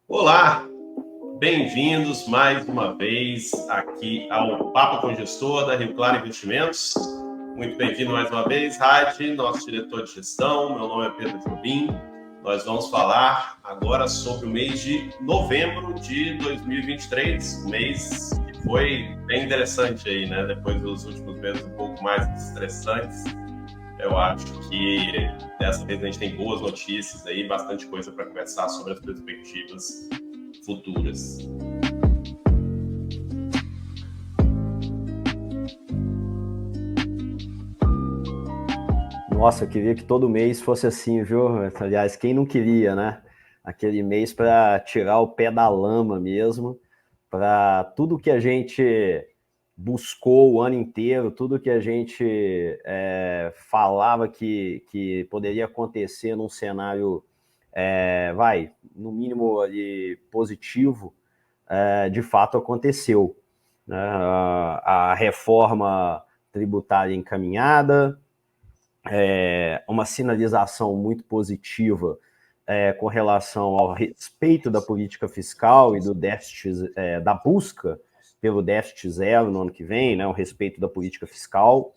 Olá, bem-vindos mais uma vez aqui ao Papo com o Gestor da Rio Claro Investimentos. Muito bem-vindo mais uma vez, Rad, nosso diretor de gestão. Meu nome é Pedro Jobim. Nós vamos falar agora sobre o mês de novembro de 2023, um mês que foi bem interessante aí, né? Depois dos últimos meses um pouco mais estressantes. Eu acho que dessa vez a gente tem boas notícias aí, bastante coisa para conversar sobre as perspectivas futuras. Nossa, eu queria que todo mês fosse assim, viu? Aliás, quem não queria, né? Aquele mês para tirar o pé da lama mesmo, para tudo que a gente buscou o ano inteiro, tudo que a gente falava que poderia acontecer num cenário, no mínimo ali, positivo, de fato aconteceu, né? A reforma tributária encaminhada, uma sinalização muito positiva com relação ao respeito da política fiscal e do déficit, da busca pelo déficit zero no ano que vem, né, o respeito da política fiscal,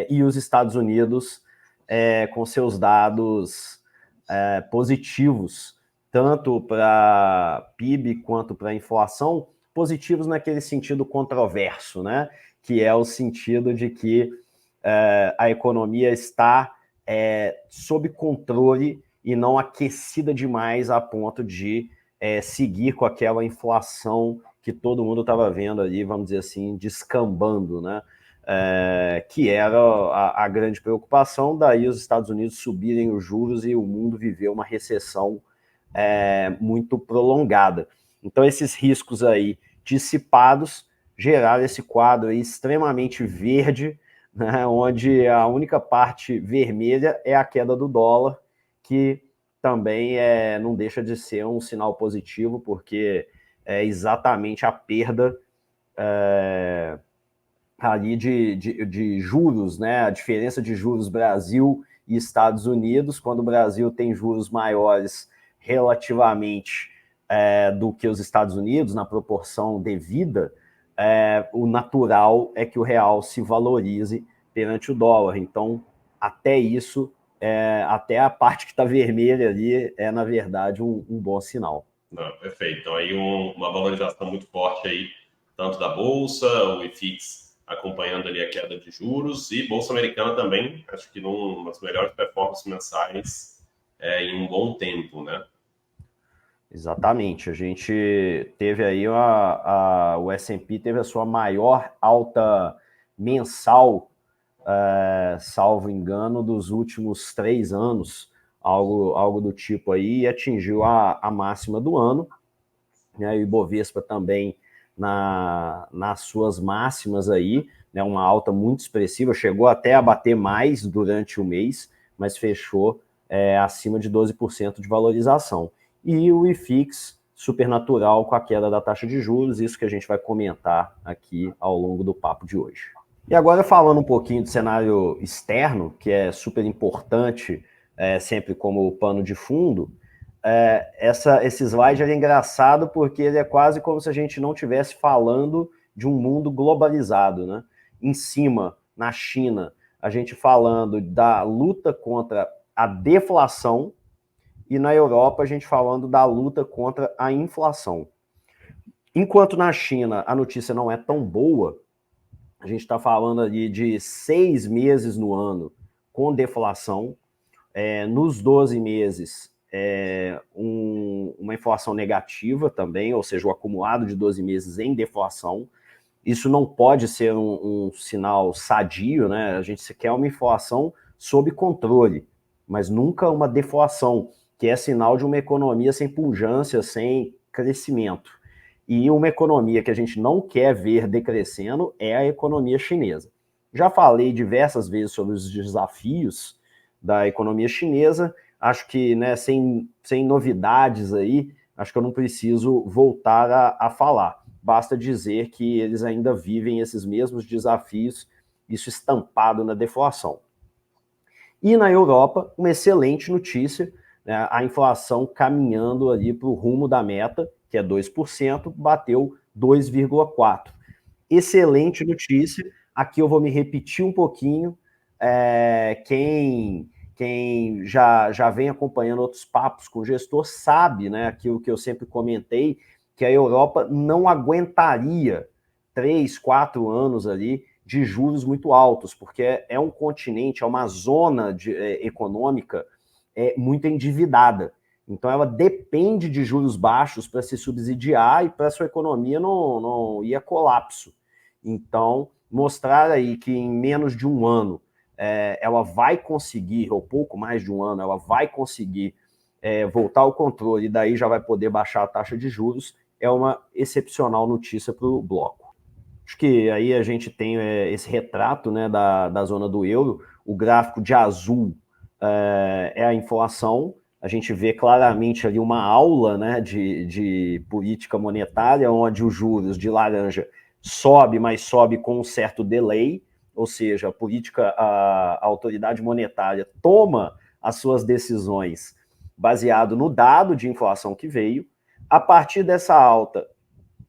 e os Estados Unidos com seus dados positivos, tanto para PIB quanto para inflação, positivos naquele sentido controverso, né, que é o sentido de que a economia está sob controle e não aquecida demais a ponto de seguir com aquela inflação que todo mundo estava vendo ali, vamos dizer assim, descambando, né? Que era a grande preocupação, daí os Estados Unidos subirem os juros e o mundo viver uma recessão muito prolongada. Então, esses riscos aí dissipados geraram esse quadro aí extremamente verde, né, onde a única parte vermelha é a queda do dólar, que também não deixa de ser um sinal positivo, porque é exatamente a perda ali de juros, né, a diferença de juros Brasil e Estados Unidos, quando o Brasil tem juros maiores relativamente do que os Estados Unidos, na proporção devida, o natural é que o real se valorize perante o dólar. Então, até isso, até a parte que está vermelha ali, é, na verdade, um bom sinal. Não, perfeito. Então, aí uma valorização muito forte aí, tanto da Bolsa, o IFIX acompanhando ali a queda de juros, e Bolsa Americana também, acho que numa das melhores performances mensais em um bom tempo, né? Exatamente. A gente teve aí o S&P teve a sua maior alta mensal, salvo engano, dos últimos 3 anos, algo do tipo aí, e atingiu a máxima do ano, né? E o Ibovespa também nas suas máximas aí, né? Uma alta muito expressiva, chegou até a bater mais durante o mês, mas fechou acima de 12% de valorização. E o IFIX supernatural com a queda da taxa de juros, isso que a gente vai comentar aqui ao longo do papo de hoje. E agora falando um pouquinho do cenário externo, que é super importante, sempre como pano de fundo, esse slide é engraçado porque ele é quase como se a gente não estivesse falando de um mundo globalizado, né? Em cima, na China, a gente falando da luta contra a deflação, e na Europa a gente falando da luta contra a inflação. Enquanto na China a notícia não é tão boa, a gente está falando ali de 6 meses no ano com deflação, nos 12 meses uma inflação negativa também, ou seja, o acumulado de 12 meses em deflação. Isso não pode ser um sinal sadio, né? A gente quer uma inflação sob controle, mas nunca uma deflação, que é sinal de uma economia sem pujança, sem crescimento. E uma economia que a gente não quer ver decrescendo é a economia chinesa. Já falei diversas vezes sobre os desafios da economia chinesa, acho que, né, sem novidades aí, acho que eu não preciso voltar a falar. Basta dizer que eles ainda vivem esses mesmos desafios, isso estampado na deflação. E na Europa, uma excelente notícia, né, a inflação caminhando ali para o rumo da meta, que é 2%, bateu 2,4%. Excelente notícia. Aqui eu vou me repetir um pouquinho. Quem já vem acompanhando outros papos com o gestor sabe, né, aquilo que eu sempre comentei, que a Europa não aguentaria 3, 4 anos ali de juros muito altos, porque é um continente, é uma zona econômica muito endividada. Então, ela depende de juros baixos para se subsidiar e para a sua economia não ir a colapso. Então, mostrar aí que em menos de um ano ela vai conseguir, ou pouco mais de um ano, ela vai conseguir voltar ao controle e daí já vai poder baixar a taxa de juros, é uma excepcional notícia para o bloco. Acho que aí a gente tem esse retrato, né, da zona do euro. O gráfico de azul é a inflação. A gente vê claramente ali uma aula, né, de política monetária, onde os juros de laranja sobe, mas sobe com um certo delay, ou seja, a autoridade monetária toma as suas decisões baseado no dado de inflação que veio. A partir dessa alta,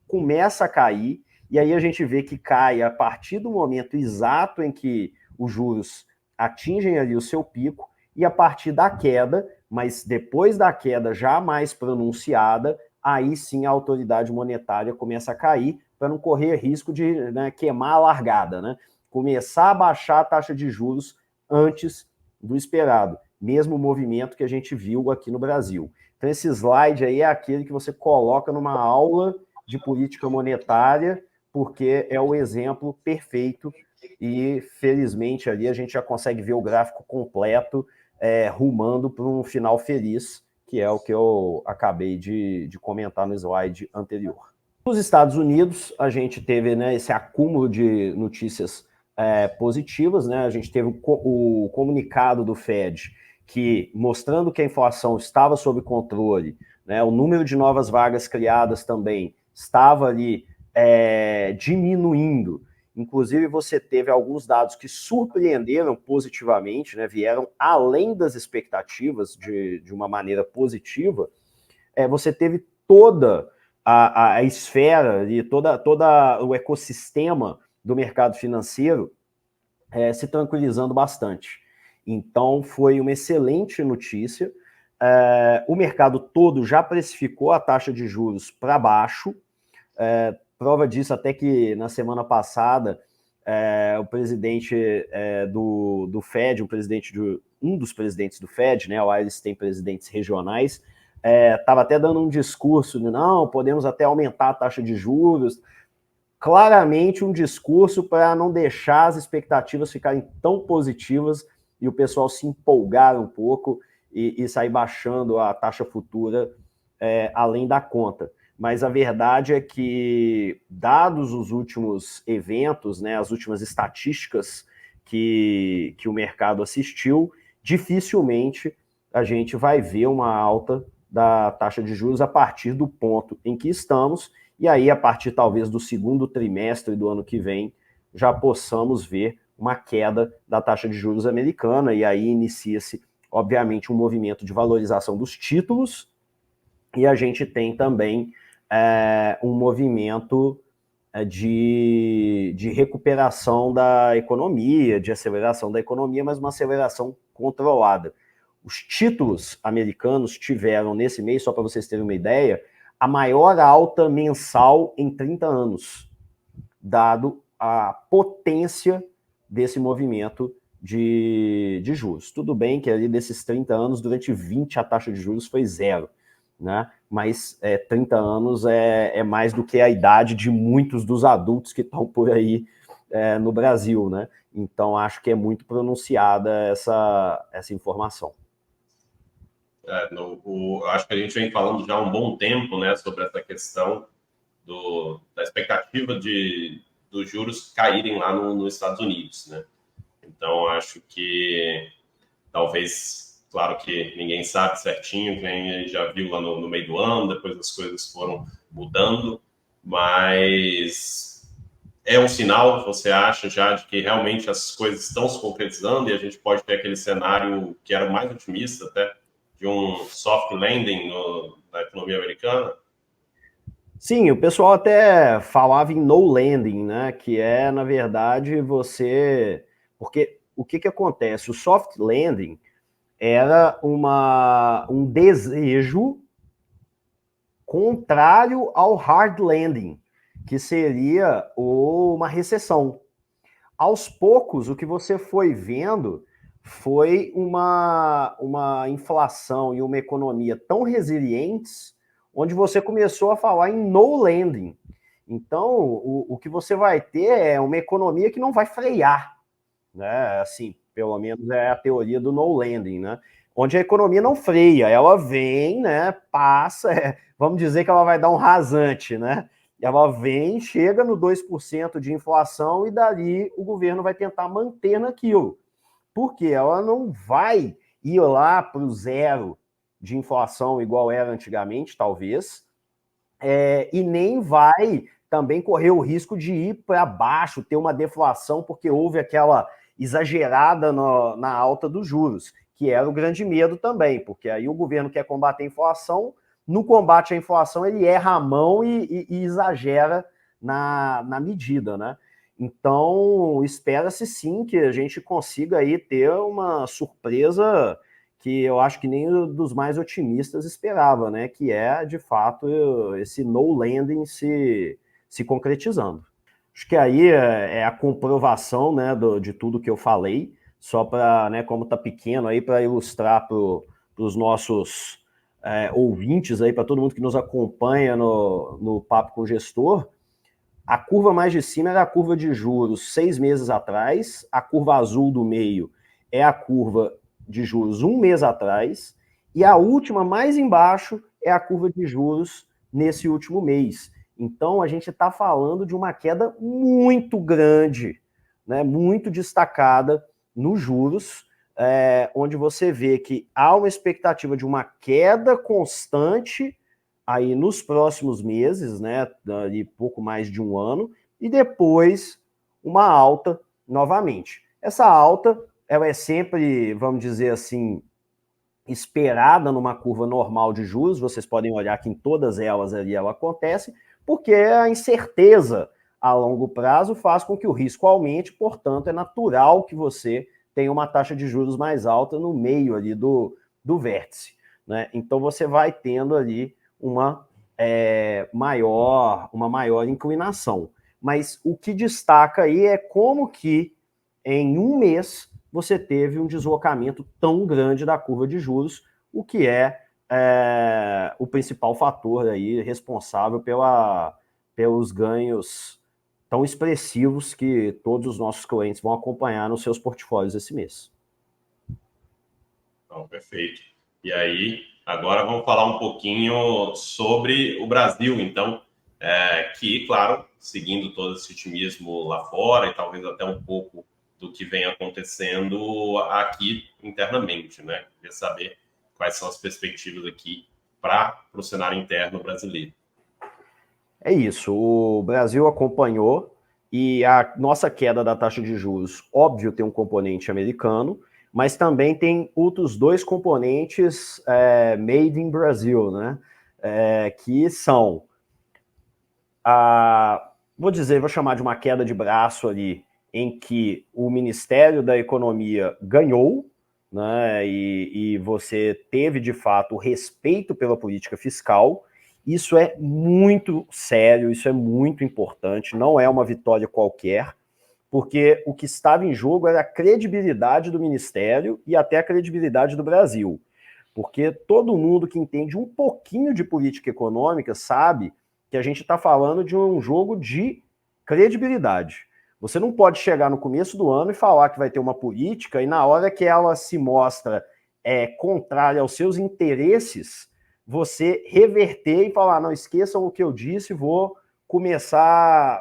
começa a cair, e aí a gente vê que cai a partir do momento exato em que os juros atingem ali o seu pico, e a partir da queda, mas depois da queda já mais pronunciada, aí sim a autoridade monetária começa a cair, para não correr risco de, né, queimar a largada, né? Começar a baixar a taxa de juros antes do esperado, mesmo movimento que a gente viu aqui no Brasil. Então esse slide aí é aquele que você coloca numa aula de política monetária, porque é o exemplo perfeito e, felizmente, ali a gente já consegue ver o gráfico completo rumando para um final feliz, que é o que eu acabei de comentar no slide anterior. Nos Estados Unidos, a gente teve, né, esse acúmulo de notícias positivas, né? A gente teve o comunicado do Fed, que mostrando que a inflação estava sob controle, né, o número de novas vagas criadas também estava ali diminuindo. Inclusive, você teve alguns dados que surpreenderam positivamente, né, vieram além das expectativas de uma maneira positiva. Você teve toda a esfera e todo o ecossistema do mercado financeiro se tranquilizando bastante. Então, foi uma excelente notícia. O mercado todo já precificou a taxa de juros para baixo. Prova disso até que na semana passada o presidente do Fed, um dos presidentes do Fed, né, lá eles têm presidentes regionais, estava até dando um discurso de não, podemos até aumentar a taxa de juros. Claramente um discurso para não deixar as expectativas ficarem tão positivas e o pessoal se empolgar um pouco e sair baixando a taxa futura além da conta. Mas a verdade é que, dados os últimos eventos, né, as últimas estatísticas que o mercado assistiu, dificilmente a gente vai ver uma alta da taxa de juros a partir do ponto em que estamos, e aí a partir talvez do segundo trimestre do ano que vem, já possamos ver uma queda da taxa de juros americana, e aí inicia-se, obviamente, um movimento de valorização dos títulos, e a gente tem também um movimento de recuperação da economia, de aceleração da economia, mas uma aceleração controlada. Os títulos americanos tiveram, nesse mês, só para vocês terem uma ideia, a maior alta mensal em 30 anos, dado a potência desse movimento de juros. Tudo bem que ali desses 30 anos, durante 20 a taxa de juros foi zero, né? Mas 30 anos é mais do que a idade de muitos dos adultos que estão por aí no Brasil, né? Então, acho que é muito pronunciada essa informação. Acho que a gente vem falando já há um bom tempo, né, sobre essa questão da expectativa dos juros caírem lá nos Estados Unidos, né? Então, acho que talvez, claro que ninguém sabe certinho, quem já viu lá no meio do ano, depois as coisas foram mudando, mas é um sinal, você acha, já de que realmente as coisas estão se concretizando e a gente pode ter aquele cenário que era mais otimista até, de um soft landing na economia americana? Sim, o pessoal até falava em no landing, né? Que é, na verdade, você. Porque o que acontece? O soft landing era um desejo contrário ao hard landing, que seria uma recessão. Aos poucos, o que você foi vendo foi uma inflação e uma economia tão resilientes, onde você começou a falar em no landing. Então, o que você vai ter é uma economia que não vai frear, né? Assim, pelo menos é a teoria do no landing, né? Onde a economia não freia, ela vem, né? Passa, vamos dizer que ela vai dar um rasante, né? Ela vem, chega no 2% de inflação e dali o governo vai tentar manter naquilo. Porque ela não vai ir lá para o zero de inflação igual era antigamente, talvez, e nem vai também correr o risco de ir para baixo, ter uma deflação, porque houve aquela exagerada na alta dos juros, que era o grande medo também, porque aí o governo quer combater a inflação, no combate à inflação ele erra a mão e exagera na medida, né? Então, espera-se sim que a gente consiga aí ter uma surpresa que eu acho que nem dos mais otimistas esperava, né? Que é, de fato, esse no landing se concretizando. Acho que aí é a comprovação, né, de tudo que eu falei, só para, né, como está pequeno aí, para ilustrar para os nossos ouvintes aí, para todo mundo que nos acompanha no Papo com o Gestor. A curva mais de cima era a curva de juros 6 meses atrás, a curva azul do meio é a curva de juros um mês atrás, e a última, mais embaixo, é a curva de juros nesse último mês. Então, a gente está falando de uma queda muito grande, né, muito destacada nos juros, onde você vê que há uma expectativa de uma queda constante aí nos próximos meses, né, de pouco mais de um ano, e depois uma alta novamente. Essa alta, ela é sempre, vamos dizer assim, esperada numa curva normal de juros, vocês podem olhar que em todas elas ali ela acontece, porque a incerteza a longo prazo faz com que o risco aumente, portanto é natural que você tenha uma taxa de juros mais alta no meio ali do vértice, né? Então você vai tendo ali uma maior inclinação. Mas o que destaca aí é como que em um mês você teve um deslocamento tão grande da curva de juros, o que é o principal fator aí responsável pelos ganhos tão expressivos que todos os nossos clientes vão acompanhar nos seus portfólios esse mês. Então, perfeito. E aí, agora vamos falar um pouquinho sobre o Brasil, então, que, claro, seguindo todo esse otimismo lá fora e talvez até um pouco do que vem acontecendo aqui internamente, né? Queria saber quais são as perspectivas aqui para o cenário interno brasileiro. É isso, o Brasil acompanhou e a nossa queda da taxa de juros, óbvio, tem um componente americano, mas também tem outros dois componentes made in Brasil, né? Que são vou chamar de uma queda de braço ali, em que o Ministério da Economia ganhou, né? E você teve de fato o respeito pela política fiscal. Isso é muito sério, isso é muito importante, não é uma vitória qualquer, porque o que estava em jogo era a credibilidade do Ministério e até a credibilidade do Brasil. Porque todo mundo que entende um pouquinho de política econômica sabe que a gente está falando de um jogo de credibilidade. Você não pode chegar no começo do ano e falar que vai ter uma política e na hora que ela se mostra contrária aos seus interesses, você reverter e falar, não, esqueçam o que eu disse, vou começar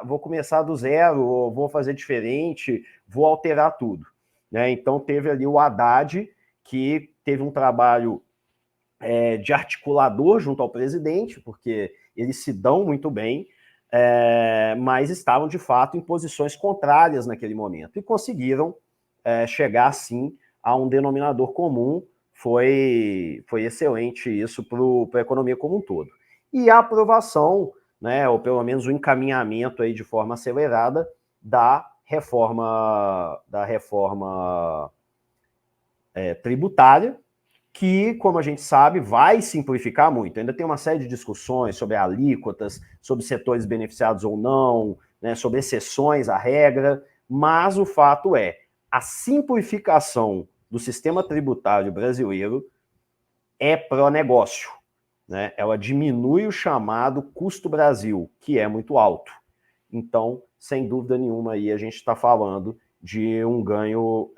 do zero, vou fazer diferente, vou alterar tudo. Né? Então teve ali o Haddad, que teve um trabalho de articulador junto ao presidente, porque eles se dão muito bem, mas estavam de fato em posições contrárias naquele momento e conseguiram chegar sim a um denominador comum, foi excelente isso para a economia como um todo. E a aprovação, né, ou pelo menos o encaminhamento aí de forma acelerada da reforma tributária, que, como a gente sabe, vai simplificar muito. Ainda tem uma série de discussões sobre alíquotas, sobre setores beneficiados ou não, né, sobre exceções à regra, mas o fato é, a simplificação do sistema tributário brasileiro é pró-negócio, né? Ela diminui o chamado custo Brasil, que é muito alto. Então, sem dúvida nenhuma, aí a gente está falando de um ganho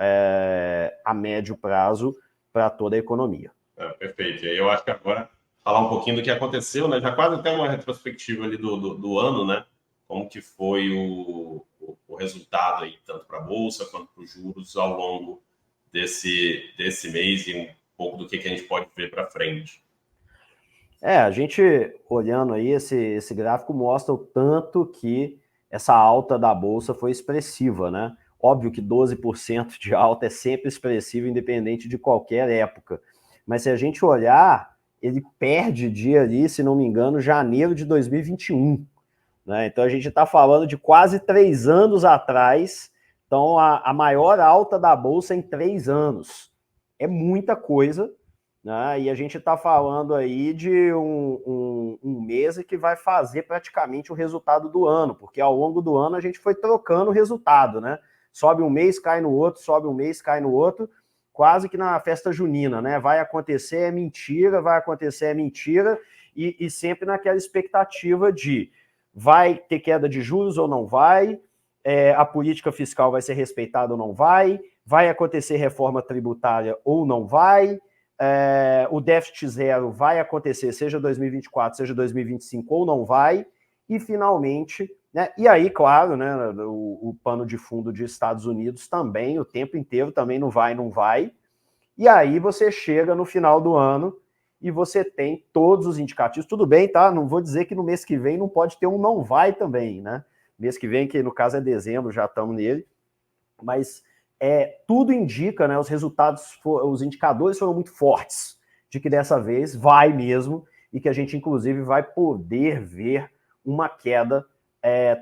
a médio prazo para toda a economia. Perfeito. E aí eu acho que agora falar um pouquinho do que aconteceu, né? Já quase até uma retrospectiva ali do ano, né? Como que foi o resultado aí, tanto para a Bolsa quanto para os juros ao longo desse mês e um pouco do que a gente pode ver para frente. A gente olhando aí, esse gráfico mostra o tanto que essa alta da Bolsa foi expressiva, né? Óbvio que 12% de alta é sempre expressivo, independente de qualquer época. Mas se a gente olhar, ele perde dia ali, se não me engano, janeiro de 2021. Né? Então a gente está falando de quase 3 anos atrás, então a maior alta da Bolsa em 3 anos. É muita coisa, né? E a gente está falando aí de um mês que vai fazer praticamente o resultado do ano, porque ao longo do ano a gente foi trocando o resultado, né? Sobe um mês, cai no outro, sobe um mês, cai no outro, quase que na festa junina, né? Vai acontecer, é mentira, vai acontecer, é mentira, e sempre naquela expectativa de vai ter queda de juros ou não vai, a política fiscal vai ser respeitada ou não vai acontecer reforma tributária ou não vai, o déficit zero vai acontecer, seja 2024, seja 2025 ou não vai, e finalmente, né, e aí, claro, né, o pano de fundo de Estados Unidos também, o tempo inteiro também não vai, e aí você chega no final do ano e você tem todos os indicativos, tudo bem, tá? Não vou dizer que no mês que vem não pode ter um não vai também, né? Mês que vem, que no caso é dezembro, já estamos nele, mas tudo indica, né? Os resultados, os indicadores foram muito fortes de que dessa vez vai mesmo e que a gente, inclusive, vai poder ver uma queda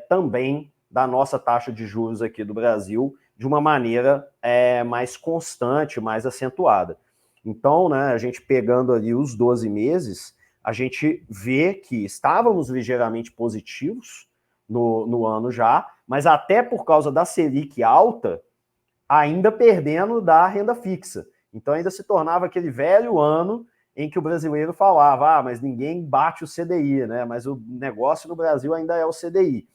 também da nossa taxa de juros aqui do Brasil de uma maneira mais constante, mais acentuada. Então, né, a gente pegando ali os 12 meses, a gente vê que estávamos ligeiramente positivos no ano já, mas até por causa da Selic alta, ainda perdendo da renda fixa. Então ainda se tornava aquele velho ano em que o brasileiro falava, mas ninguém bate o CDI, né? Mas o negócio no Brasil ainda é o CDI.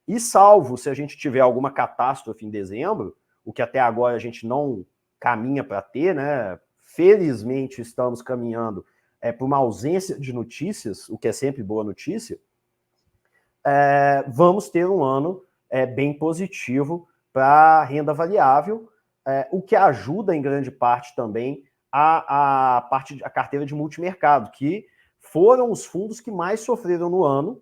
E salvo se a gente tiver alguma catástrofe em dezembro, o que até agora a gente não caminha para ter, né? Felizmente estamos caminhando para uma ausência de notícias, o que é sempre boa notícia, vamos ter um ano bem positivo para a renda variável, o que ajuda em grande parte também a carteira de multimercado, que foram os fundos que mais sofreram no ano,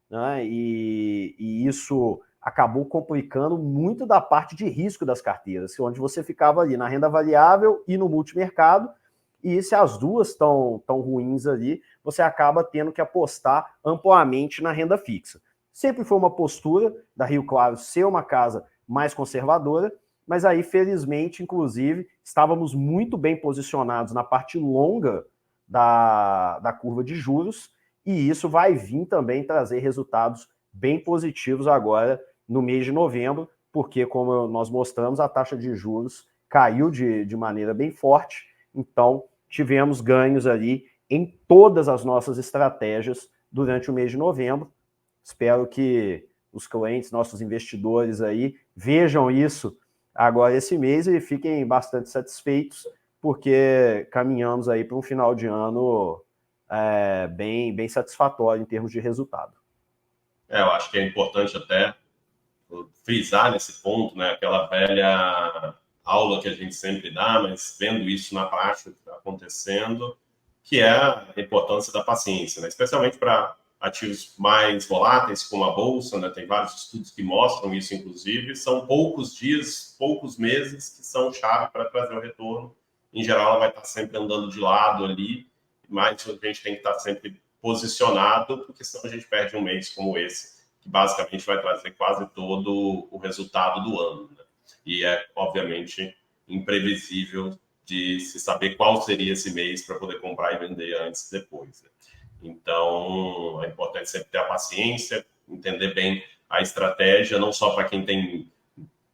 né, e isso acabou complicando muito da parte de risco das carteiras, onde você ficava ali na renda variável e no multimercado, e se as duas estão ruins ali, você acaba tendo que apostar amplamente na renda fixa. Sempre foi uma postura da Rio Claro ser uma casa mais conservadora, mas aí, felizmente, inclusive, estávamos muito bem posicionados na parte longa da curva de juros, e isso vai vir também trazer resultados bem positivos agora no mês de novembro, porque, como nós mostramos, a taxa de juros caiu de maneira bem forte, então tivemos ganhos ali em todas as nossas estratégias durante o mês de novembro. Espero que os clientes, nossos investidores aí, vejam isso agora esse mês e fiquem bastante satisfeitos, porque caminhamos aí para um final de ano bem satisfatório em termos de resultado. Eu acho que é importante até frisar nesse ponto, né, aquela velha aula que a gente sempre dá, mas vendo isso na prática acontecendo, que é a importância da paciência, né, especialmente para ativos mais voláteis, como a Bolsa, né, tem vários estudos que mostram isso, inclusive, são poucos dias, poucos meses que são chave para trazer o retorno, em geral ela vai estar sempre andando de lado ali, mas a gente tem que estar sempre posicionado, porque senão a gente perde um mês como esse, que basicamente vai trazer quase todo o resultado do ano, né? E é, obviamente, imprevisível de se saber qual seria esse mês para poder comprar e vender antes e depois, né? Então, é importante sempre ter a paciência, entender bem a estratégia, não só para quem tem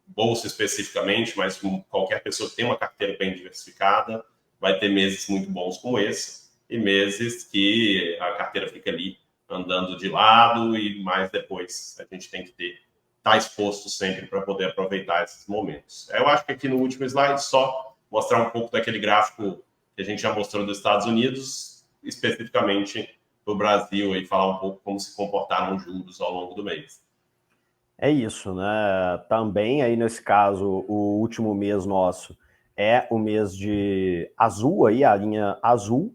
bolsa especificamente, mas qualquer pessoa que tem uma carteira bem diversificada vai ter meses muito bons como esse e meses que a carteira fica ali andando de lado e mais depois a gente tem que estar exposto sempre para poder aproveitar esses momentos. Eu acho que aqui no último slide só mostrar um pouco daquele gráfico que a gente já mostrou dos Estados Unidos, especificamente para o Brasil, e falar um pouco como se comportaram os juros ao longo do mês. É isso, né? Também aí nesse caso, o último mês nosso é o mês de azul, aí a linha azul.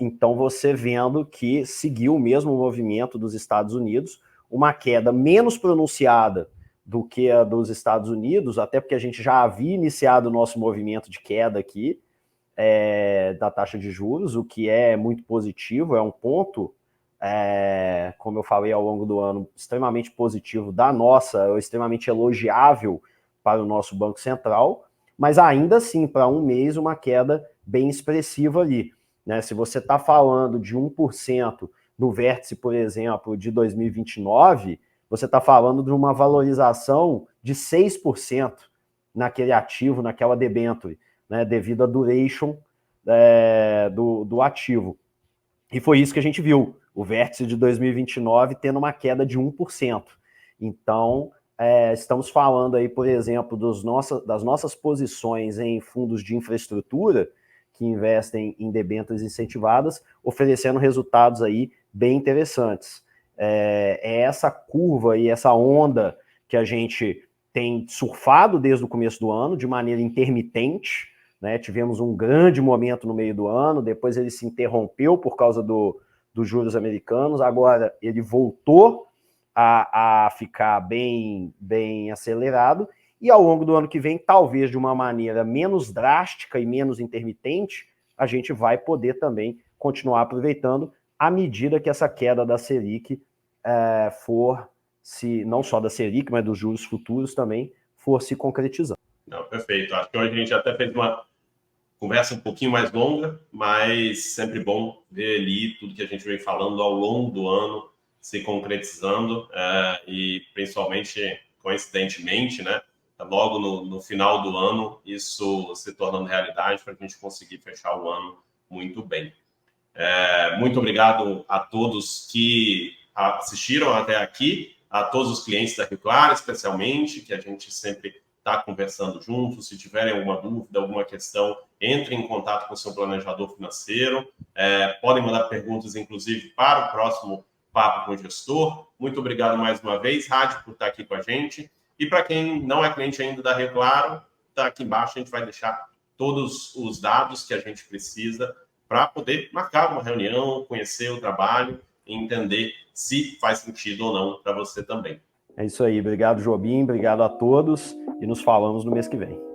Então você vendo que seguiu o mesmo movimento dos Estados Unidos, uma queda menos pronunciada do que a dos Estados Unidos, até porque a gente já havia iniciado o nosso movimento de queda aqui da taxa de juros, o que é muito positivo, é um ponto, como eu falei ao longo do ano, extremamente positivo extremamente elogiável para o nosso Banco Central, mas ainda assim, para um mês, uma queda bem expressiva ali, né? Se você está falando de 1% no vértice, por exemplo, de 2029, você está falando de uma valorização de 6% naquele ativo, naquela debênture, né, devido à duration do ativo. E foi isso que a gente viu, o vértice de 2029 tendo uma queda de 1%. Então, estamos falando aí, por exemplo, das nossas posições em fundos de infraestrutura, que investem em debêntures incentivadas, oferecendo resultados aí bem interessantes. É essa curva e essa onda que a gente tem surfado desde o começo do ano, de maneira intermitente, né? Tivemos um grande momento no meio do ano, depois ele se interrompeu por causa dos juros americanos, agora ele voltou a ficar bem acelerado, e ao longo do ano que vem, talvez de uma maneira menos drástica e menos intermitente, a gente vai poder também continuar aproveitando à medida que essa queda da Selic não só da Selic, mas dos juros futuros também, for se concretizando. Não, perfeito. Acho que hoje a gente até fez uma conversa um pouquinho mais longa, mas sempre bom ver ali tudo que a gente vem falando ao longo do ano se concretizando, e principalmente, coincidentemente, né, logo no final do ano, isso se tornando realidade para a gente conseguir fechar o ano muito bem. Muito obrigado a todos que assistiram até aqui, a todos os clientes da Rio Claro, especialmente, que a gente sempre está conversando juntos. Se tiverem alguma dúvida, alguma questão, entrem em contato com o seu planejador financeiro. Podem mandar perguntas, inclusive, para o próximo Papo com o Gestor. Muito obrigado mais uma vez, Rádio, por estar aqui com a gente. E para quem não é cliente ainda da Rio Claro, está aqui embaixo, a gente vai deixar todos os dados que a gente precisa para poder marcar uma reunião, conhecer o trabalho e entender se faz sentido ou não para você também. É isso aí. Obrigado, Jobim. Obrigado a todos e nos falamos no mês que vem.